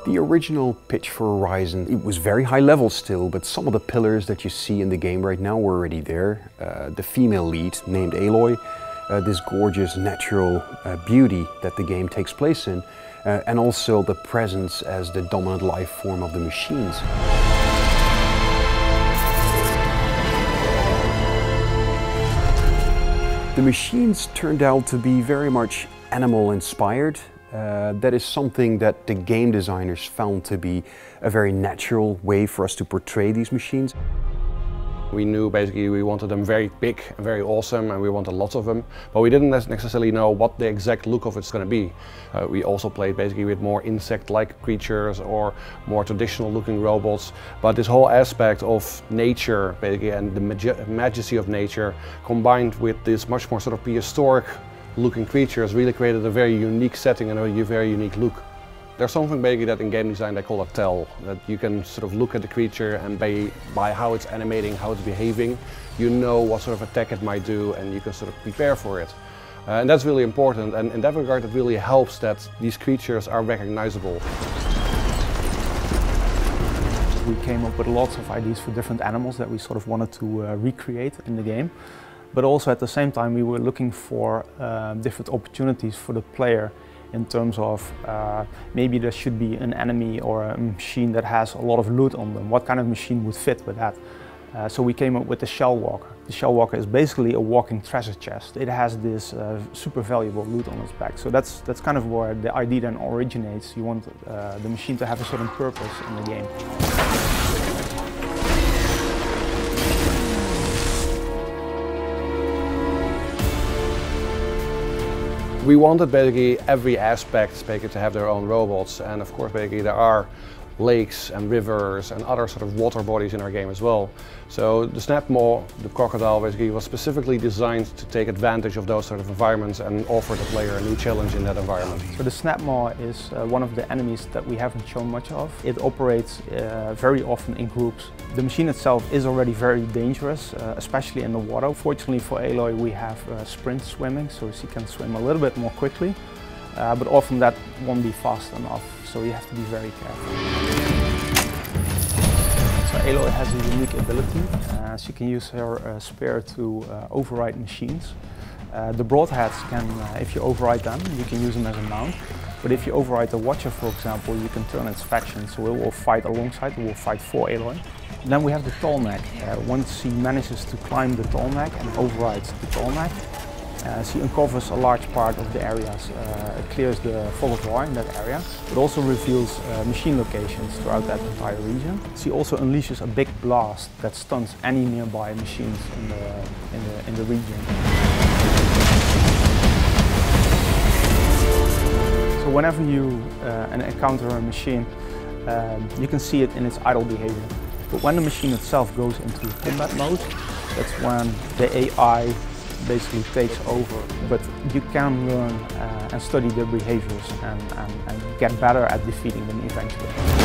The original pitch for Horizon, it was very high level still, but some of the pillars that you see in the game right now were already there. The female lead, named Aloy, this gorgeous natural beauty that the game takes place in, and also the presence as the dominant life form of the machines. The machines turned out to be very much animal inspired. That is something that the game designers found to be a very natural way for us to portray these machines. We knew basically we wanted them very big and very awesome, and we wanted lots of them, but we didn't necessarily know what the exact look of it's going to be. We also played basically with more insect-like creatures or more traditional looking robots, but this whole aspect of nature basically and the majesty of nature combined with this much more sort of prehistoric looking creatures really created a very unique setting and a very unique look. There's something basically that in game design they call a tell, that you can sort of look at the creature and by how it's animating, how it's behaving, you know what sort of attack it might do and you can sort of prepare for it. And that's really important, and in that regard it really helps that these creatures are recognizable. We came up with lots of ideas for different animals that we sort of wanted to recreate in the game. But also at the same time we were looking for different opportunities for the player in terms of maybe there should be an enemy or a machine that has a lot of loot on them. What kind of machine would fit with that? So we came up with the Shell Walker. The Shell Walker is basically a walking treasure chest. It has this super valuable loot on its back. So that's kind of where the idea then originates. You want the machine to have a certain purpose in the game. We wanted basically every aspect basically to have their own robots, and of course basically there are lakes and rivers and other sort of water bodies in our game as well. So the Snapmaw, the crocodile, basically was specifically designed to take advantage of those sort of environments and offer the player a new challenge in that environment. So the Snapmaw is one of the enemies that we haven't shown much of. It operates very often in groups. The machine itself is already very dangerous, especially in the water. Fortunately for Aloy we have sprint swimming, so she can swim a little bit more quickly. But often that won't be fast enough, so you have to be very careful. So Aloy has a unique ability. She can use her spear to override machines. The broadheads can, if you override them, you can use them as a mount. But if you override the Watcher, for example, you can turn its faction, so it will fight alongside, it will fight for Aloy. Then we have the Tallneck. Once she manages to climb the Tallneck and overrides the Tallneck, she uncovers a large part of the areas, it clears the fog of war in that area, but also reveals machine locations throughout that entire region. She also unleashes a big blast that stuns any nearby machines in the region. So whenever you encounter a machine, you can see it in its idle behavior. But when the machine itself goes into combat mode, that's when the AI basically takes over, but you can learn and study their behaviors and get better at defeating them eventually.